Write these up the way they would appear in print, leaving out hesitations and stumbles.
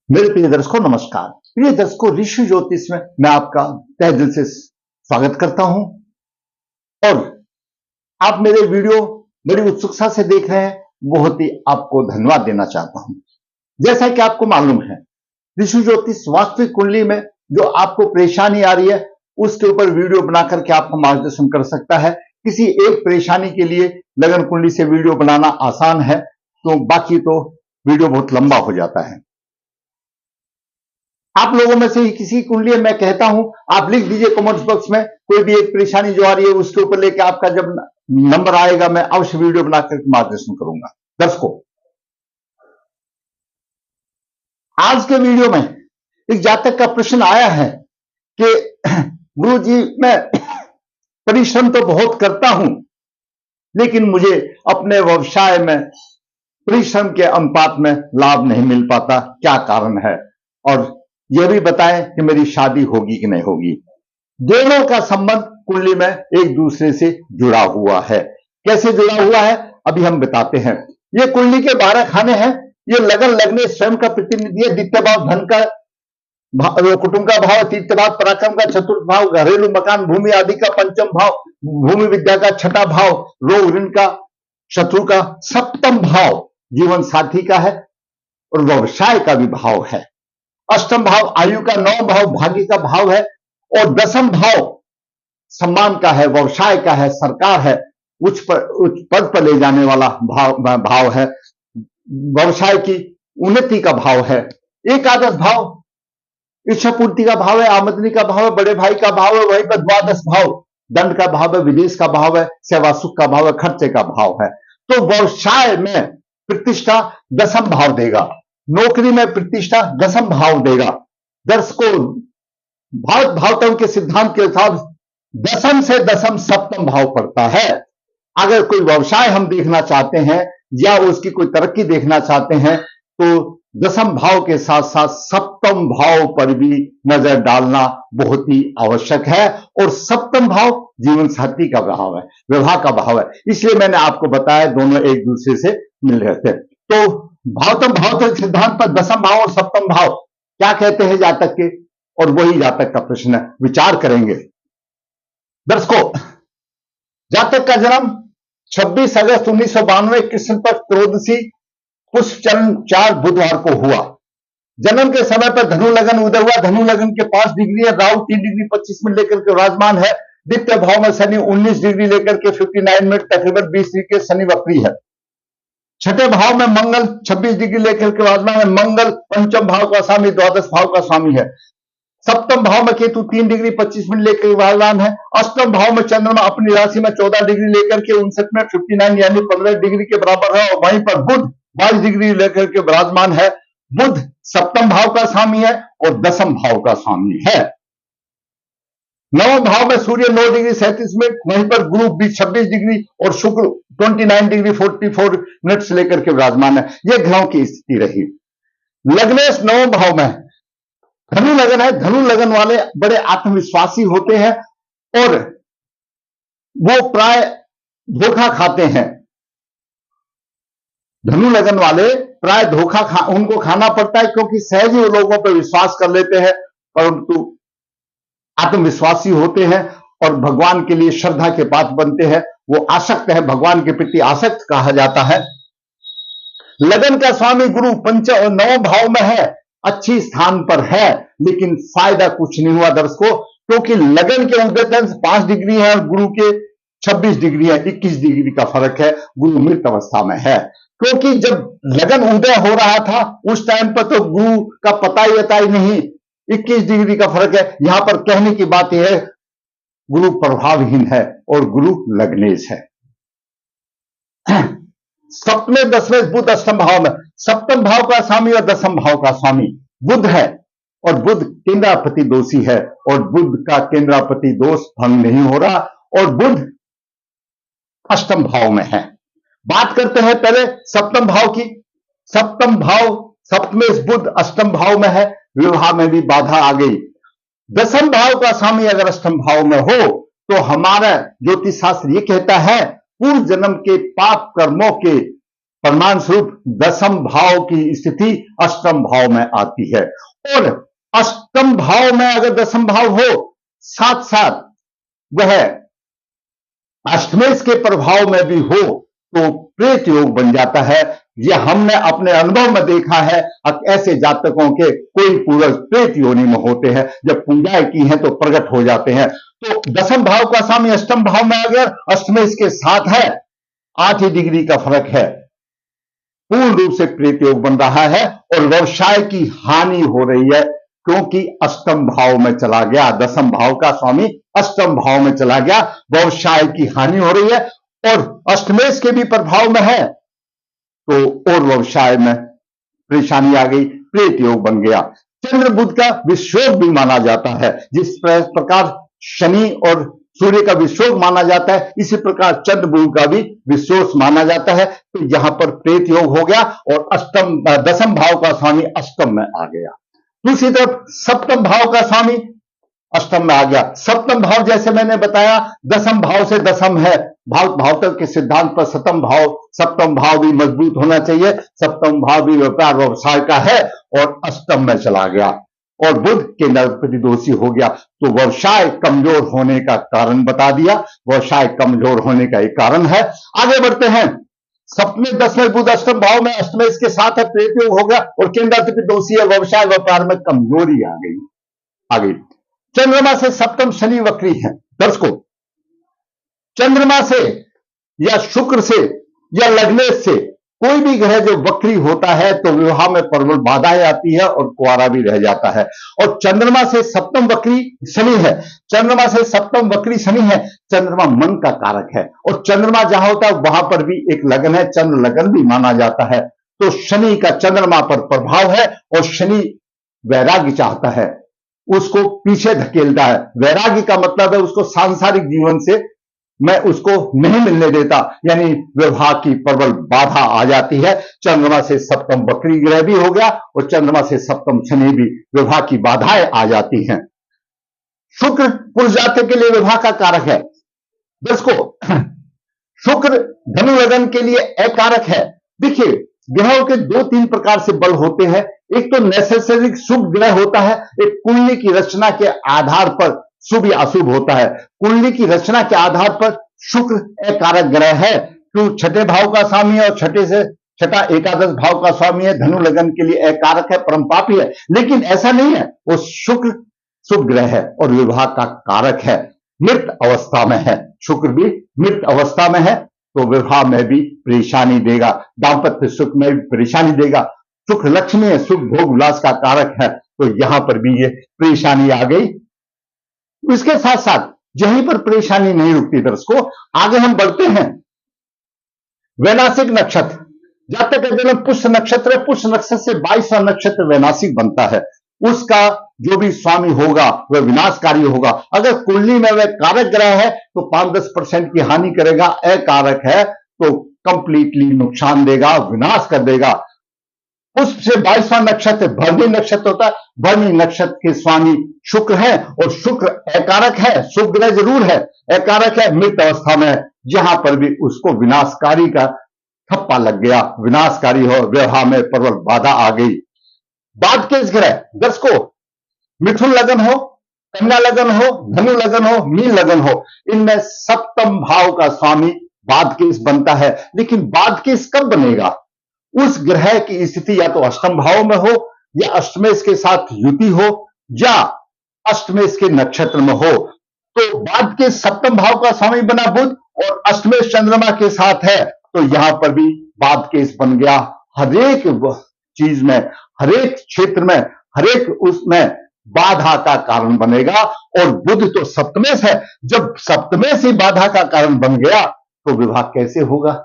मेरे प्रिय दर्शकों नमस्कार। प्रिय दर्शकों, ऋषि ज्योतिष में मैं आपका तहे दिल से स्वागत करता हूं और आप मेरे वीडियो बड़ी उत्सुकता से देख रहे हैं। बहुत ही आपको धन्यवाद देना चाहता हूं। जैसा कि आपको मालूम है, ऋषि ज्योतिष वास्तविक कुंडली में जो आपको परेशानी आ रही है उसके ऊपर वीडियो बना करके आपका मार्गदर्शन कर सकता है। किसी एक परेशानी के लिए लगन कुंडली से वीडियो बनाना आसान है, तो बाकी तो वीडियो बहुत लंबा हो जाता है। आप लोगों में से ही किसी कुंडली मैं कहता हूं, आप लिख दीजिए कमेंट्स बॉक्स में कोई भी एक परेशानी जो आ रही है उसके ऊपर लेके आपका जब नंबर आएगा मैं अवश्य वीडियो बनाकर मार्गदर्शन करूंगा। दर्शकों, आज के वीडियो में एक जातक का प्रश्न आया है कि गुरु जी, मैं परिश्रम तो बहुत करता हूं लेकिन मुझे अपने व्यवसाय में परिश्रम के अनुपात में लाभ नहीं मिल पाता, क्या कारण है? और यह भी बताएं कि मेरी शादी होगी कि नहीं होगी। दोनों का संबंध कुंडली में एक दूसरे से जुड़ा हुआ है। कैसे जुड़ा हुआ है अभी हम बताते हैं। ये कुंडली के 12 खाने हैं। ये लगन लगने स्वयं का प्रतिनिधि है। द्वितीय भाव धन का, कुटुंब का भाव, तृतीय भाव पराक्रम का, चतुर्थ भाव घरेलू मकान भूमि आदि का, पंचम भाव भूमि विद्या का, छठा भाव रोग ऋण का, शत्रु का, सप्तम भाव जीवन साथी का है और व्यवसाय का भी भाव है। अष्टम भाव आयु का, नवम भाव भाग्य का भाव है और दसम भाव सम्मान का है, व्यवसाय का है, सरकार है, उच्च पद पर ले जाने वाला भाव है, व्यवसाय की उन्नति का भाव है। एकादश भाव इच्छा पूर्ति का भाव है, आमदनी का भाव है, बड़े भाई का भाव है। वहीं पर द्वादश भाव दंड का भाव है, विदेश का भाव है, सेवा सुख का भाव है, खर्चे का भाव है। तो व्यवसाय में प्रतिष्ठा दसम भाव देगा, नौकरी में प्रतिष्ठा दसम भाव देगा। दर्शकों, भावतम के सिद्धांत के अनुसार दसम से दसम सप्तम भाव पड़ता है। अगर कोई व्यवसाय हम देखना चाहते हैं या उसकी कोई तरक्की देखना चाहते हैं तो दसम भाव के साथ साथ सप्तम भाव पर भी नजर डालना बहुत ही आवश्यक है। और सप्तम भाव जीवन साथी का भाव है, विवाह का भाव है। इसलिए मैंने आपको बताया दोनों एक दूसरे से मिल रहे थे। तो भावतम सिद्धांत पर दसम भाव और सप्तम भाव क्या कहते हैं जातक के, और वही जातक का प्रश्न है, विचार करेंगे। दर्शकों, जातक का जन्म 26 अगस्त 1992 कृष्ण पक्ष त्रयोदशी पुष्य चरण 4 बुधवार को हुआ। जन्म के समय पर धनु लगन उदय हुआ। धनु लगन के 5 डिग्री है, राहु 3 डिग्री 25 मिनट लेकर के विराजमान है। द्वितीय भाव में शनि 19 डिग्री लेकर के 59 मिनट तकरीबन 20 डिग्री के शनि वक्री है। छठे भाव में मंगल 26 डिग्री लेकर के विराजमान है। मंगल पंचम भाव का स्वामी, द्वादश भाव का स्वामी है। सप्तम भाव में केतु 3 डिग्री 25 मिनट लेकर विराजमान है। अष्टम भाव में चंद्रमा अपनी राशि में 14 डिग्री लेकर के 59 मिनट 59 यानी 15 डिग्री के बराबर है। और वहीं पर बुध 22 डिग्री लेकर के विराजमान है। बुध सप्तम भाव का स्वामी है और दसम भाव का स्वामी है। नवम भाव में सूर्य 9 डिग्री 37 मिनट, वहीं पर गुरु 26 डिग्री और शुक्र 29 डिग्री 44 मिनट से लेकर के विराजमान है। यह ग्रहों की स्थिति रही। लग्नेश नवम भाव में धनु लगन है। धनु लगन वाले बड़े आत्मविश्वासी होते हैं और वो प्राय धोखा खाते हैं। धनु लगन वाले प्राय धोखा उनको खाना पड़ता है, क्योंकि सहज ही वो लोगों पर विश्वास कर लेते हैं, परंतु आत्मविश्वासी होते हैं और भगवान के लिए श्रद्धा के पात्र बनते हैं। वो आसक्त है, भगवान के प्रति आसक्त कहा जाता है। लगन का स्वामी गुरु नवम भाव में है, अच्छी स्थान पर है, लेकिन फायदा कुछ नहीं हुआ दर्शकों, क्योंकि लगन के उदय 5 डिग्री है और गुरु के 26 डिग्री है, 21 डिग्री का फर्क है। गुरु मृत अवस्था में है, क्योंकि जब लगन उदय हो रहा था उस टाइम पर तो गुरु का पता ही नहीं, 21 डिग्री का फर्क है। यहां पर कहने की बात यह है, गुरु प्रभावहीन है और गुरु लग्नेश है। सप्तमें 10वें बुध अष्टम भाव में, सप्तम भाव का स्वामी और दसम भाव का स्वामी बुध है और बुध केंद्रापति दोषी है और बुध का केंद्रापति दोष भंग नहीं हो रहा और बुध अष्टम भाव में है। बात करते हैं पहले सप्तम भाव की। सप्तम भाव सप्तमें बुध अष्टम भाव में है, विवाह में भी बाधा आ गई। दसम भाव का स्वामी अगर अष्टम भाव में हो तो हमारा ज्योतिष शास्त्र यह कहता है पूर्व जन्म के पाप कर्मों के परिणाम स्वरूप दसम भाव की स्थिति अष्टम भाव में आती है। और अष्टम भाव में अगर दसम भाव हो, साथ साथ वह अष्टमेश के प्रभाव में भी हो, तो प्रेत योग बन जाता है। यह हमने अपने अनुभव में देखा है। ऐसे जातकों के कोई पूर्वज प्रेत योनि में होते हैं, जब पूजाएं की हैं तो प्रकट हो जाते हैं। तो दसम भाव का स्वामी अष्टम भाव में आ गया, अष्टमेश के साथ है, 8 ही डिग्री का फर्क है, पूर्ण रूप से प्रेत योग बन रहा है और व्यवसाय की हानि हो रही है, क्योंकि अष्टम भाव में चला गया, दसम भाव का स्वामी अष्टम भाव में चला गया, व्यवसाय की हानि हो रही है और अष्टमेश के भी प्रभाव में है, तो और व्यवसाय में परेशानी आ गई, प्रेत योग बन गया। चंद्र बुध का विश्वयोग भी माना जाता है। जिस प्रकार शनि और सूर्य का विश्वयोग माना जाता है, इसी प्रकार चंद्र बुध का भी विश्वयोग माना जाता है। तो यहां पर प्रेत योग हो गया और दसम भाव का स्वामी अष्टम में आ गया। दूसरी तरफ सप्तम भाव का स्वामी अष्टम में आ गया। सप्तम भाव जैसे मैंने बताया दसम भाव से दसम है, भावतक के सिद्धांत पर सप्तम भाव भी मजबूत होना चाहिए। सप्तम भाव भी व्यापार व्यवसाय का है और अष्टम में चला गया और बुध के नरपति दोषी हो गया, तो व्यवसाय कमजोर होने का कारण बता दिया। व्यवसाय कमजोर होने का एक कारण है। आगे बढ़ते हैं। सप्तमे 10वें बुध अष्टम भाव में अष्टमेश के साथ है, प्रेत योग हो गया और केंद्राधिपति दोषी है, व्यवसाय व्यापार में कमजोरी आ गई। चंद्रमा से सप्तम शनि वक्री है। दर्शकों, चंद्रमा से या शुक्र से या लग्नेश से कोई भी ग्रह जो वक्री होता है तो विवाह में प्रबल बाधाएं आती है और कुंवारा भी रह जाता है। और चंद्रमा से सप्तम वक्री शनि है, चंद्रमा से सप्तम वक्री शनि है। चंद्रमा मन का कारक है और चंद्रमा जहां होता है वहां पर भी एक लगन है, चंद्र लगन भी माना जाता है। तो शनि का चंद्रमा पर प्रभाव है और शनि वैराग्य चाहता है, उसको पीछे धकेलता है। वैराग्य का मतलब है उसको सांसारिक जीवन से मैं उसको नहीं मिलने देता, यानी विवाह की प्रबल बाधा आ जाती है। चंद्रमा से सप्तम वक्री ग्रह भी हो गया और चंद्रमा से सप्तम शनि भी, विवाह की बाधाएं आ जाती हैं। शुक्र पुरुष जातक के लिए विवाह का कारक है। दोस्तों, शुक्र धनु लगन के लिए अकारक है। देखिए, ग्रहों के 2-3 प्रकार से बल होते हैं। एक तो नैसर्गिक शुभ ग्रह होता है, एक कुंडली की रचना के आधार पर शुभ या अशुभ होता है। कुंडली की रचना के आधार पर शुक्र अकारक ग्रह है, तो छठे भाव का स्वामी है और छठे से छठा एकादश भाव का स्वामी है। धनु लगन के लिए अकारक है, परम पापी है। लेकिन ऐसा नहीं है, वो शुक्र शुभ ग्रह है और विवाह का कारक है। मृत अवस्था में है, शुक्र भी मृत अवस्था में है तो विवाह में भी परेशानी देगा, दाम्पत्य सुख में भी परेशानी देगा। सुख लक्ष्मी है, सुख भोग उल्लास का कारक है, तो यहां पर भी ये परेशानी आ गई। इसके साथ साथ यहीं पर परेशानी नहीं रुकती। दर्शकों, आगे हम बढ़ते हैं। वैनाशिक नक्षत्र, जातक का जन्म पुष्य नक्षत्र है, पुष्य नक्षत्र से 22वां नक्षत्र वैनाशिक बनता है। उसका जो भी स्वामी होगा वह विनाशकारी होगा। अगर कुंडली में वह कारक ग्रह है तो 5-10% की हानि करेगा, अकारक है तो कंप्लीटली नुकसान देगा, विनाश कर देगा। पुष्प से 22वां नक्षत्र भरणी नक्षत्र होता है। भरणी नक्षत्र के स्वामी शुक्र है और शुक्र अकारक है, शुभ ग्रह जरूर है, अकारक है, मृत अवस्था में है। यहां पर भी उसको विनाशकारी का थप्पा लग गया, विनाशकारी हो, विवाह में प्रबल बाधा आ गई। बाद के इस ग्रह, दर्शकों, मिथुन लगन हो, कन्या लगन हो, धनु लगन हो, मीन लगन हो, इनमें सप्तम भाव का स्वामी बाद केस बनता है। लेकिन बाद केस कब बनेगा? उस ग्रह की स्थिति या तो अष्टम भाव में हो या अष्टमेश के साथ युति हो या अष्टमेश के नक्षत्र में हो। तो बाद के सप्तम भाव का स्वामी बना बुध और अष्टमेश चंद्रमा के साथ है, तो यहां पर भी बाद केस बन गया। हरेक चीज में, हरेक क्षेत्र में, हरेक उसमें बाधा का कारण बनेगा। और बुध तो सप्तमेश है, जब सप्तमेश ही बाधा का कारण बन गया तो विवाह कैसे होगा?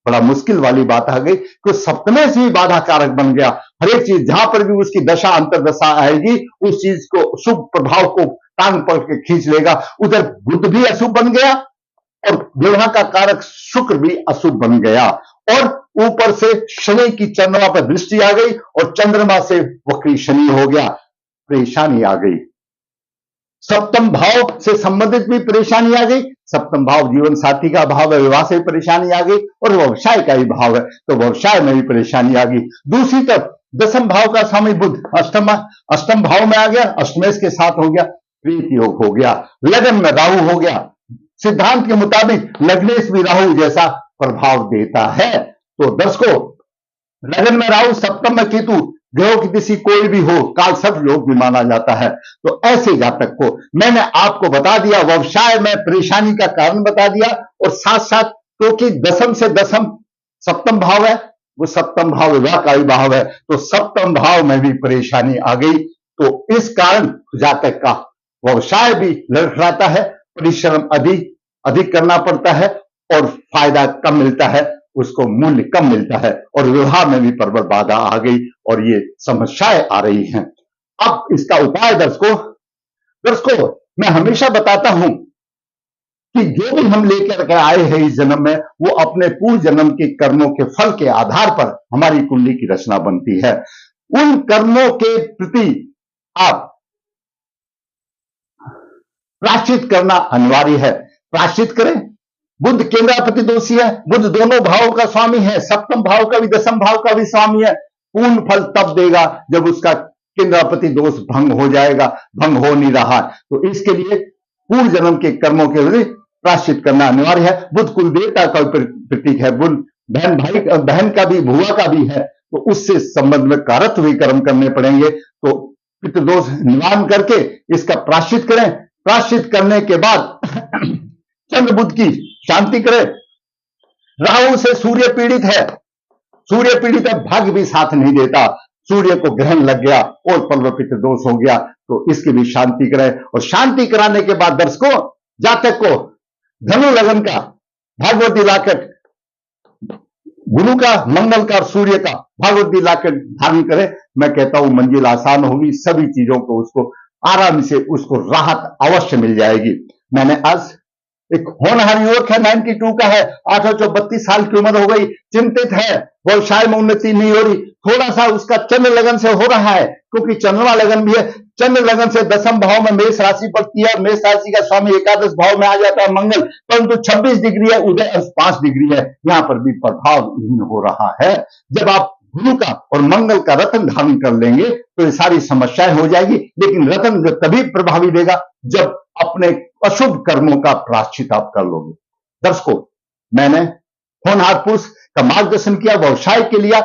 बड़ा मुश्किल वाली बात आ गई कि सप्तमेश ही बाधा कारक बन गया। हरेक चीज जहां पर भी उसकी दशा अंतरदशा आएगी उस चीज को, शुभ प्रभाव को टांग पकड़ के खींच लेगा। उधर बुध भी अशुभ बन गया और विवाह का कारक शुक्र भी अशुभ बन गया और ऊपर से शनि की चंद्रमा पर दृष्टि आ गई और चंद्रमा से वक्री शनि हो गया, परेशानी आ गई। सप्तम भाव से संबंधित भी परेशानी आ गई, सप्तम भाव जीवन साथी का भाव है, विवाह से परेशानी आ गई, और व्यवसाय का ही भाव है तो व्यवसाय में भी परेशानी आ गई। दूसरी तरफ दसम भाव का स्वामी बुध अष्टम भाव में आ गया, अष्टमेश के साथ हो गया, प्रीत योग हो गया, लगन में राहु हो गया। सिद्धांत के मुताबिक लग्नेश भी राहु जैसा प्रभाव देता है। तो दर्शकों, लगन में राहु, सप्तम में केतु, ग्रहों की किसी कोई भी हो, काल सर्प योग भी माना जाता है। तो ऐसे जातक को मैंने आपको बता दिया, व्यवसाय में परेशानी का कारण बता दिया, और साथ साथ क्योंकि दसम से दसम सप्तम भाव है, वो सप्तम भाव विवाह का भी भाव है, तो सप्तम भाव में भी परेशानी आ गई। तो इस कारण जातक का व्यवसाय भी लड़खड़ाता है, परिश्रम अधिक करना पड़ता है, और फायदा कम मिलता है, उसको मूल्य कम मिलता है, और विवाह में भी प्रबल बाधा आ गई, और ये समस्याएं आ रही हैं। अब इसका उपाय दर्शकों मैं हमेशा बताता हूं कि जो भी हम लेकर के आए हैं इस जन्म में, वो अपने पूर्व जन्म के कर्मों के फल के आधार पर हमारी कुंडली की रचना बनती है। उन कर्मों के प्रति आप प्रायश्चित करना अनिवार्य है। प्रायश्चित करें। बुध केंद्रापति दोषी है, बुध दोनों भावों का स्वामी है, सप्तम भाव का भी दसम भाव का भी स्वामी है। पूर्ण फल तब देगा जब उसका केंद्रापति दोष भंग हो जाएगा, भंग हो नहीं रहा। तो इसके लिए पूर्व जन्म के कर्मों के लिए प्रायश्चित करना अनिवार्य है। बुध कुल देवता का प्रतीक है, बुध बहन का भी, भुआ का भी है, तो उससे संबंध में कारक हुए कर्म करने पड़ेंगे। तो पितृदोष निवारण करके इसका प्रायश्चित करें। प्रायश्चित करने के बाद चंद्र बुध की शांति करें। राहु से सूर्य पीड़ित है, भाग्य भी साथ नहीं देता, सूर्य को ग्रहण लग गया और पितृ दोष हो गया, तो इसकी भी शांति करें। और शांति कराने के बाद दर्शकों, जातक को धनु लगन का भागवती लॉकेट, गुरु का, मंगल का और सूर्य का भागवती लॉकेट धारण करें। मैं कहता हूं मंजिल आसान होगी, सभी चीजों को उसको आराम से उसको राहत अवश्य मिल जाएगी। मैंने आज एक होनहार युवक है, 92 का है, 32 साल की उम्र हो गई, चिंतित है, व्यवसाय में उन्नति नहीं हो रही, थोड़ा सा उसका चंद्र लगन से हो रहा है, क्योंकि चंद्रमा लगन भी है। चंद्र लगन से दसम भाव में मेष राशि पर किया, मेष राशि का स्वामी एकादश भाव में आ जाता है मंगल, परंतु 26 डिग्री है, उदय अंश 5 डिग्री है, यहां पर भी प्रभावहीन हो रहा है। जब आप गुरु का और मंगल का रत्न धारण कर लेंगे तो ये सारी समस्याएं हो जाएगी। लेकिन रत्न जो तभी प्रभावी देगा जब अपने अशुभ कर्मों का प्रायश्चित आप कर लोगे। दर्शकों, मैंने होनहार पुरुष का मार्गदर्शन किया, व्यवसाय के लिया,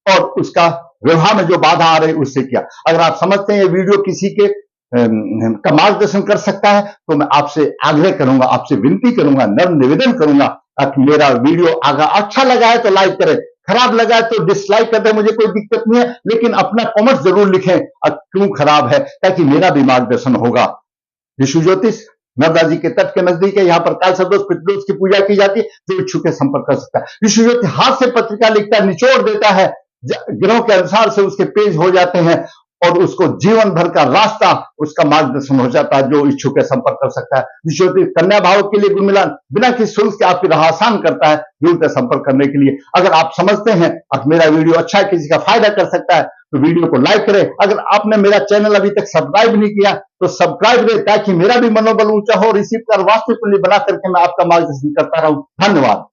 और उसका विवाह में जो बाधा आ रही उससे किया। अगर आप समझते हैं ये वीडियो किसी के का मार्गदर्शन कर सकता है, तो मैं आपसे आग्रह करूंगा, आपसे विनती करूंगा, नर्म निवेदन करूंगा कि मेरा वीडियो अगर अच्छा लगा है तो लाइक करें, खराब लगा है तो डिसलाइक कर दें, मुझे कोई दिक्कत नहीं है, लेकिन अपना कमेंट जरूर लिखें क्यों खराब है, ताकि मेरा भी मार्गदर्शन होगा। विश्व ज्योतिष नर्मदा जी के तट के नजदीक है, यहाँ पर काल सर्प दोष, पितृदोष की पूजा की जाती है, जो इच्छुक के संपर्क कर सकता है। विश्व ज्योतिष हाथ से पत्रिका लिखता है, निचोड़ देता है, ग्रहों के अनुसार से उसके पेज हो जाते हैं, और उसको जीवन भर का रास्ता, उसका मार्गदर्शन हो जाता है, जो इच्छुक है संपर्क कर सकता है। विश्व ज्योतिष कन्या भाव के लिए गुण मिलान बिना किसी शुल्क के आपकी राह आसान करता है, जरूरत है संपर्क करने के लिए। अगर आप समझते हैं और मेरा वीडियो अच्छा है, किसी का फायदा कर सकता है, तो वीडियो को लाइक करें। अगर आपने मेरा चैनल अभी तक सब्सक्राइब नहीं किया तो सब्सक्राइब करें, ताकि मेरा भी मनोबल ऊंचा हो और इसी प्रकार वास्तविक कुंडली बना करके मैं आपका मार्गदर्शन करता रहूं। धन्यवाद।